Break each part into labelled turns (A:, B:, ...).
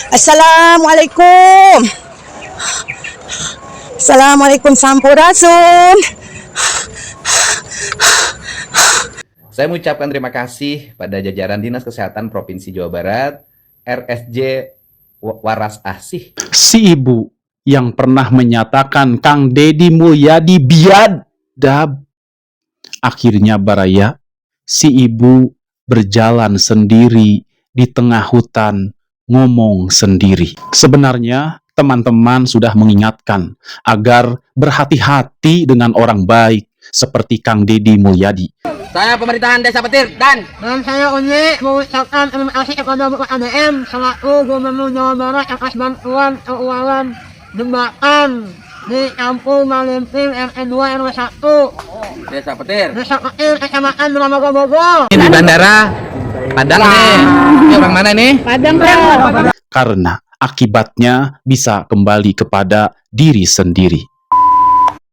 A: Assalamualaikum. Assalamualaikum Sampurasun.
B: Saya mengucapkan terima kasih pada jajaran Dinas Kesehatan Provinsi Jawa Barat, RSJ Waras Asih.
C: Si ibu yang pernah menyatakan Kang Deddy Mulyadi biadab. Akhirnya baraya, si ibu berjalan sendiri di tengah hutan, ngomong sendiri. Sebenarnya teman-teman sudah mengingatkan agar berhati-hati dengan orang baik seperti Kang Deddy Mulyadi.
D: Saya pemerintahan Desa Petir dan
E: saya Uni mengucapkan terima kasih kepada Bapak ADM selaku Gubernur Jawa Barat atas bantuan keuangan jembatan di Kampung Malimping RT2 RW 1
D: Desa Petir.
E: Desa Petir Kecamatan Dramaga Bogor.
B: Ini di bandara Padang nih. Ini orang mana nih?
A: Padang.
C: Karena akibatnya bisa kembali kepada diri sendiri.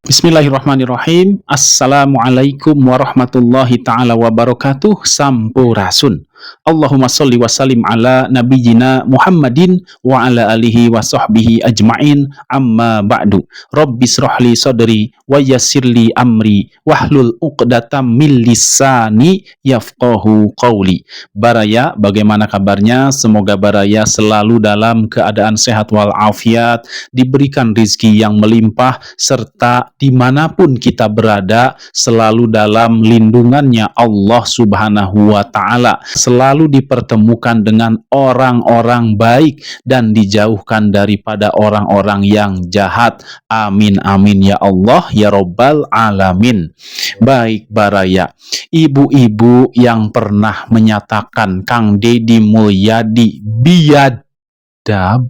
C: Bismillahirrahmanirrahim. Assalamualaikum warahmatullahi ta'ala wabarakatuh. Sampurasun. Allahumma salli wa sallim ala nabiyyina Muhammadin wa ala alihi wa sahbihi ajma'in, amma ba'du. Rabbi srahli sadri wa yassirli amri wahlul uqdatam min lisani yafqahu qawli. Baraya, bagaimana kabarnya? Semoga Baraya selalu dalam keadaan sehat walafiat, diberikan rizki yang melimpah, serta dimanapun kita berada selalu dalam lindungannya Allah Subhanahu wa Ta'ala, selalu dipertemukan dengan orang-orang baik dan dijauhkan daripada orang-orang yang jahat. Amin amin ya Allah ya Rabbal alamin. Baik Baraya, ibu-ibu yang pernah menyatakan Kang Deddy Mulyadi biadab,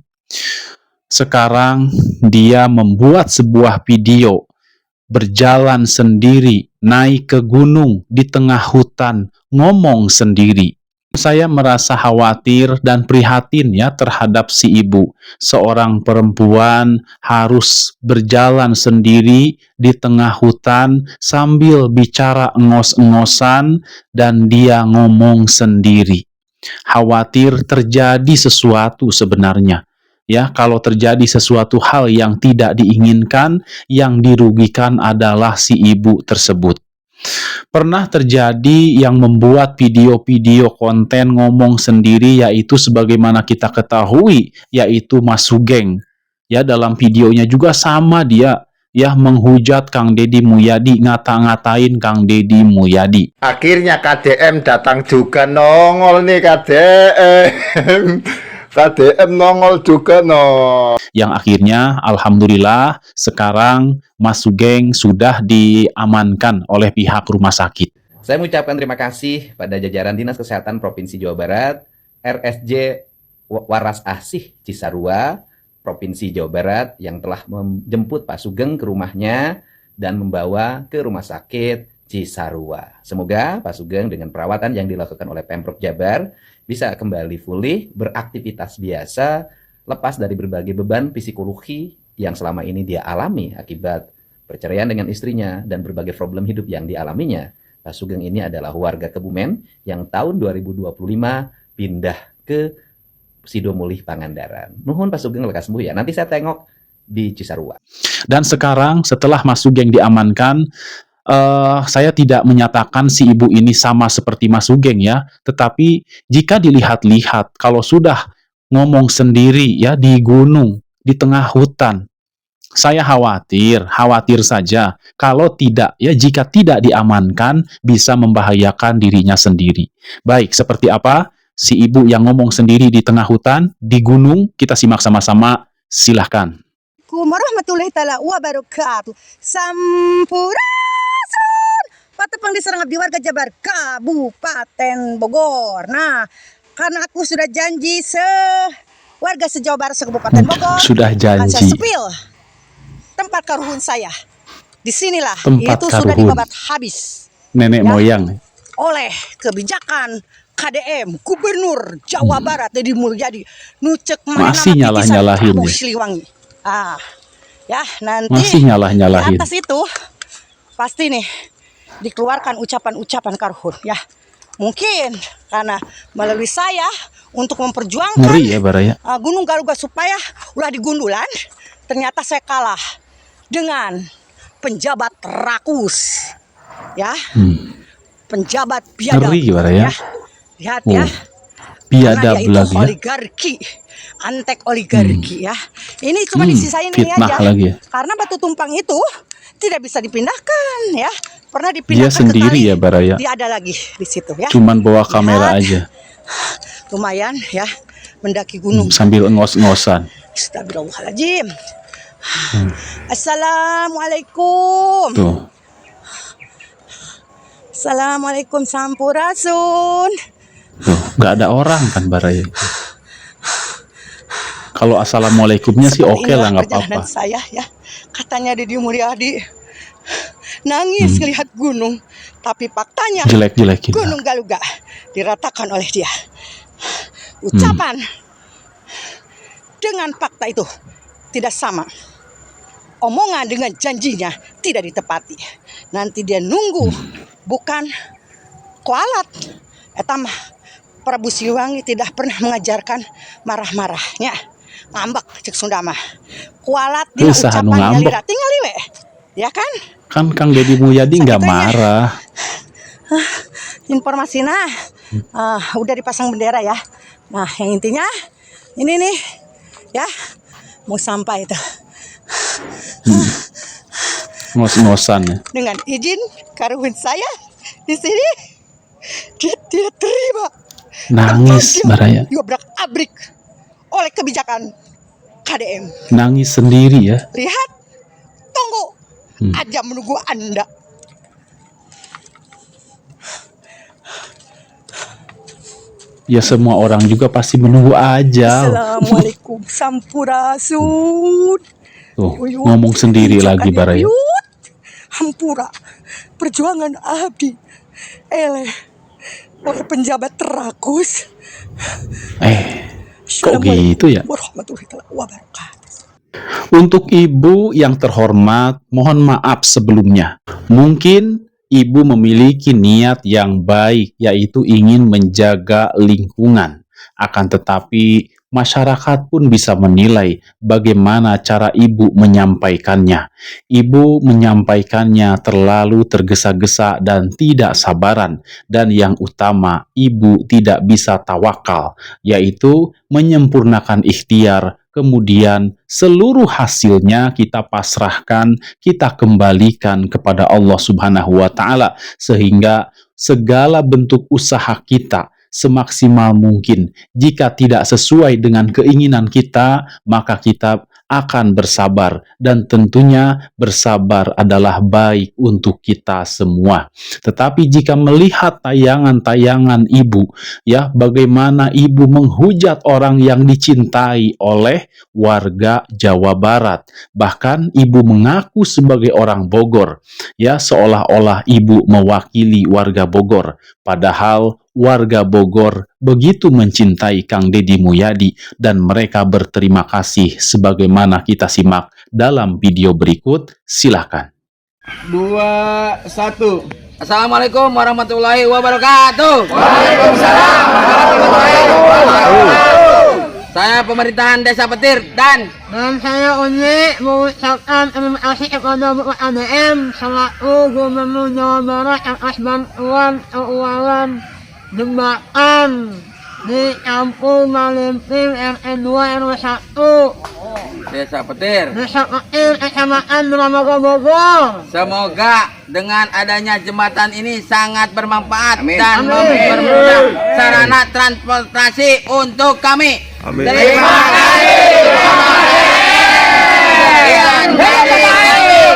C: sekarang dia membuat sebuah video berjalan sendiri, naik ke gunung di tengah hutan, ngomong sendiri. Saya merasa khawatir dan prihatin ya terhadap si ibu. Seorang perempuan harus berjalan sendiri di tengah hutan sambil bicara engos-engosan dan dia ngomong sendiri. Khawatir terjadi sesuatu sebenarnya. Ya, kalau terjadi sesuatu hal yang tidak diinginkan, yang dirugikan adalah si ibu tersebut. Pernah terjadi yang membuat video-video konten ngomong sendiri, yaitu sebagaimana kita ketahui, yaitu Mas Sugeng. Ya, dalam videonya juga sama dia ya menghujat Kang Deddy Mulyadi, ngata-ngatain Kang Deddy Mulyadi.
F: Akhirnya KDM datang juga, nongol nih KDM. KDM nongol juga
C: Yang akhirnya alhamdulillah sekarang Mas Sugeng sudah diamankan oleh pihak rumah sakit.
B: Saya mengucapkan terima kasih pada jajaran Dinas Kesehatan Provinsi Jawa Barat, RSJ Waras Asih Cisarua, Provinsi Jawa Barat yang telah menjemput Pak Sugeng ke rumahnya dan membawa ke rumah sakit Cisarua. Semoga Pak Sugeng dengan perawatan yang dilakukan oleh Pemprov Jabar bisa kembali pulih, beraktivitas biasa, lepas dari berbagai beban psikologi yang selama ini dia alami akibat perceraian dengan istrinya dan berbagai problem hidup yang dialaminya. Pak Sugeng ini adalah warga Kebumen yang tahun 2025 pindah ke Sidomulih Pangandaran. Nuhun Pak Sugeng lekas sembuh ya. Nanti saya tengok di Cisarua.
C: Dan sekarang setelah Mas Sugeng diamankan, saya tidak menyatakan si ibu ini sama seperti Mas Sugeng ya, tetapi jika dilihat-lihat kalau sudah ngomong sendiri ya di gunung, di tengah hutan, saya khawatir saja kalau tidak ya, jika tidak diamankan bisa membahayakan dirinya sendiri. Baik, seperti apa si ibu yang ngomong sendiri di tengah hutan, di gunung, kita simak sama-sama, silahkan.
A: Assalamualaikum warahmatullahi taala wabarakatuh. Sampurasun. Patepang diserang abdi warga Jabar Kabupaten Bogor. Nah, karena aku sudah janji warga se-Jawa Barat se-Kabupaten Bogor,
C: Sudah janji.
A: saya sepil tempat karuhun saya. Disinilah
C: Tempat
A: itu
C: karuhun.
A: sudah dibabat habis
C: Nenek
A: Ya.
C: moyang.
A: oleh kebijakan KDM Gubernur Jawa Barat Deddy Mulyadi. Nucek
C: Masih nyalah-nyalahin ya.
A: Siliwangi. Ya nanti
C: Masih
A: di
C: nyalah-nyalahin.
A: atas itu pasti nih dikeluarkan ucapan-ucapan karuhun ya. Mungkin karena melalui saya untuk memperjuangkan
C: Ngeri ya Baraya.
A: Gunung Galuga supaya ulah di Gundulan, ternyata saya kalah dengan penjabat rakus, ya, penjabat biadab.
C: Ngeri Baraya.
A: Ya. Lihat ya,
C: Biadab
A: karena dia itu
C: lagi ya.
A: oligarki, antek oligarki ya. Ini cuma disisain ini
C: fitnah
A: aja.
C: lagi ya.
A: Karena batu tumpang itu tidak bisa dipindahkan ya. Pernah dipindahkan
C: Dia sendiri
A: ke kali,
C: ya Baraya.
A: dia ada lagi di situ ya.
C: Cuman bawa kamera
A: Lihat.
C: aja.
A: Lumayan ya, mendaki gunung.
C: Sambil ngos-ngosan.
A: Astagfirullahaladzim. Assalamualaikum.
C: Tuh.
A: Assalamualaikum Sampurasun.
C: Tuh, nggak ada orang kan Baraya. Kalau assalamualaikumnya sih oke lah, nggak
A: Perjalanan
C: apa-apa.
A: saya ya, katanya Deddy Mulyadi nangis melihat gunung, tapi faktanya
C: Jelek-jelekin.
A: Gunung Galuga diratakan oleh dia. Ucapan dengan fakta itu tidak sama. Omongan dengan janjinya tidak ditepati. Nanti dia nunggu, bukan kualat. Etam Prabu Siliwangi tidak pernah mengajarkan marah-marahnya. Ngambek cek Sunda mah. Kualat dia
C: Geus saha nu
A: ucapan
C: ngambek?
A: nyalira tinggal we. Ya kan?
C: Kan Kang Deddy Mulyadi nggak
A: Sakitnya.
C: marah.
A: Informasinya udah dipasang bendera ya. Nah, yang intinya ini nih ya, mau sampai itu
C: Ngos-ngosan ya.
A: dengan izin karuhun saya di sini. Dia tidak terima.
C: Nangis
A: Karena
C: Baraya.
A: dia diobrak-abrik oleh kebijakan KDM.
C: Nangis sendiri ya.
A: Lihat, tunggu aja menunggu Anda.
C: Ya semua orang juga pasti menunggu aja.
A: Assalamualaikum Sampurasun.
C: Tuh,
A: Uyut,
C: ngomong sendiri lagi
A: ucapannya
C: Baraya.
A: uyut. Hampura perjuangan abdi oleh penjabat terakus.
C: Kok gitu ya?
A: Warahmatullahi wabarakatuh.
C: Untuk ibu yang terhormat, mohon maaf sebelumnya. Mungkin ibu memiliki niat yang baik, yaitu ingin menjaga lingkungan. Akan tetapi, masyarakat pun bisa menilai bagaimana cara ibu menyampaikannya. Ibu menyampaikannya terlalu tergesa-gesa dan tidak sabaran. Dan yang utama, ibu tidak bisa tawakal, yaitu menyempurnakan ikhtiar. Kemudian seluruh hasilnya kita pasrahkan, kita kembalikan kepada Allah Subhanahu wa Ta'ala, sehingga segala bentuk usaha kita semaksimal mungkin, jika tidak sesuai dengan keinginan kita, maka kita akan bersabar, dan tentunya bersabar adalah baik untuk kita semua. Tetapi jika melihat tayangan-tayangan ibu, ya, bagaimana ibu menghujat orang yang dicintai oleh warga Jawa Barat, bahkan ibu mengaku sebagai orang Bogor, ya, seolah-olah ibu mewakili warga Bogor, padahal warga Bogor begitu mencintai Kang Deddy Mulyadi dan mereka berterima kasih sebagaimana kita simak dalam video berikut. Silakan.
D: 2, 1. Assalamualaikum warahmatullahi wabarakatuh. Waalaikumsalam warahmatullahi wabarakatuh. Saya pemerintahan Desa Petir dan
E: saya Uni mengucapkan terima kasih kepada Bapak ADM selaku Gubernur Jawa Barat yang asbantuan keuangan jembatan di Kampung Malimping RT2 RW 1
D: Desa Petir.
E: Desa Petir Kecamatan Dramaga Bogor.
D: Semoga dengan adanya jembatan ini sangat bermanfaat dan
E: Amin.
D: mempermudah sarana transportasi untuk kami.
F: Amin.
D: Terima kasih.
E: Bismillahirrahmanirrahim.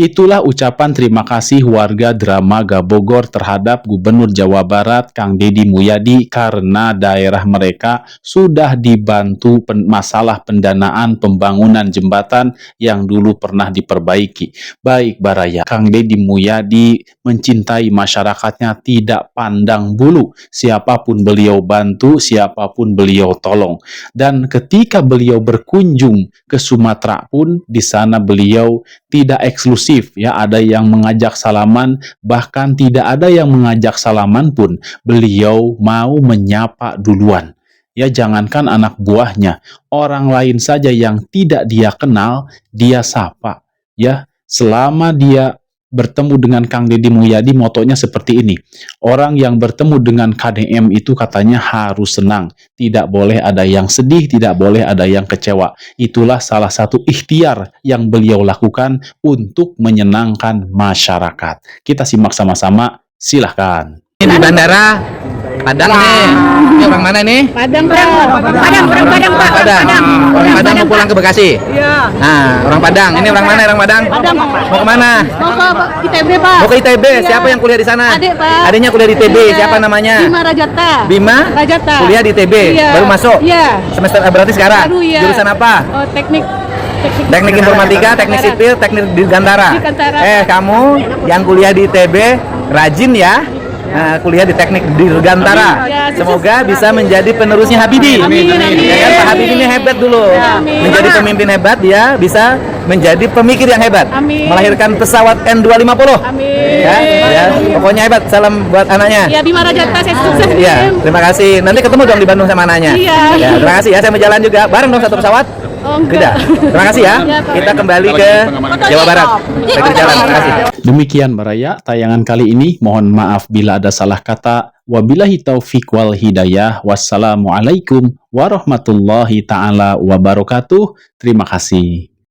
C: Itulah ucapan terima kasih warga Dramaga Bogor terhadap Gubernur Jawa Barat Kang Deddy Mulyadi karena daerah mereka sudah dibantu masalah pendanaan pembangunan jembatan yang dulu pernah diperbaiki. Baik Baraya, Kang Deddy Mulyadi mencintai masyarakatnya tidak pandang bulu. Siapapun beliau bantu, siapapun beliau tolong. Dan ketika beliau berkunjung ke Sumatera pun di sana beliau tidak eksklusif ya, ada yang mengajak salaman, bahkan tidak ada yang mengajak salaman pun beliau mau menyapa duluan. Ya jangankan anak buahnya, orang lain saja yang tidak dia kenal, dia sapa. Ya, selama dia bertemu dengan Kang Deddy Mulyadi, motonya seperti ini. Orang yang bertemu dengan KDM itu katanya harus senang. Tidak boleh ada yang sedih, tidak boleh ada yang kecewa. Itulah salah satu ikhtiar yang beliau lakukan untuk menyenangkan masyarakat. Kita simak sama-sama, silahkan.
B: Ini di bandara Padang nih. Ini orang mana nih?
A: Padang, Pak.
B: Orang Padang mau pulang ke Bekasi.
A: Iya.
B: Nah, orang Padang. Ini orang mana? Orang Padang. Mau kemana?
A: Mau ke ITB, Pak.
B: Mau ke ITB. Siapa yang kuliah di sana?
A: Adik, Pak.
B: Adiknya kuliah di ITB.
A: Iya.
B: Siapa namanya?
A: Bima Rajata.
B: Bima?
A: Rajata.
B: Kuliah di ITB.
A: Iya.
B: Baru masuk.
A: Iya.
B: Semester berarti sekarang.
A: Baru, iya.
B: Jurusan apa?
A: Oh, teknik
B: Teknik informatika, teknik sipil, teknik dirgantara.
A: Dirgantara.
B: Kamu yang kuliah di ITB rajin ya. Kuliah di teknik dirgantara.
A: Ya,
B: Semoga bisa menjadi penerusnya Habibie.
A: Amin, amin.
B: Ya kan, Pak Habibie ini hebat dulu.
A: Amin.
B: Menjadi pemimpin hebat, dia bisa menjadi pemikir yang hebat.
A: Amin.
B: Melahirkan pesawat N250.
A: Amin.
B: Ya, pokoknya hebat. Salam buat anaknya.
A: Ya, Bima Rajata, saya sukses.
B: Iya, terima kasih. Nanti ketemu dong di Bandung sama anaknya.
A: Iya.
B: Ya, terima kasih ya. Saya mau jalan juga. Bareng dong satu pesawat.
A: Oh,
B: Tidak. Terima kasih ya. Kita kembali ke Jawa Barat. Lagi di jalan. Terima kasih.
C: Demikian Baraya, tayangan kali ini. Mohon maaf bila ada salah kata. Wabillahi taufiq wal hidayah. Wassalamualaikum warahmatullahi ta'ala wabarakatuh. Terima kasih.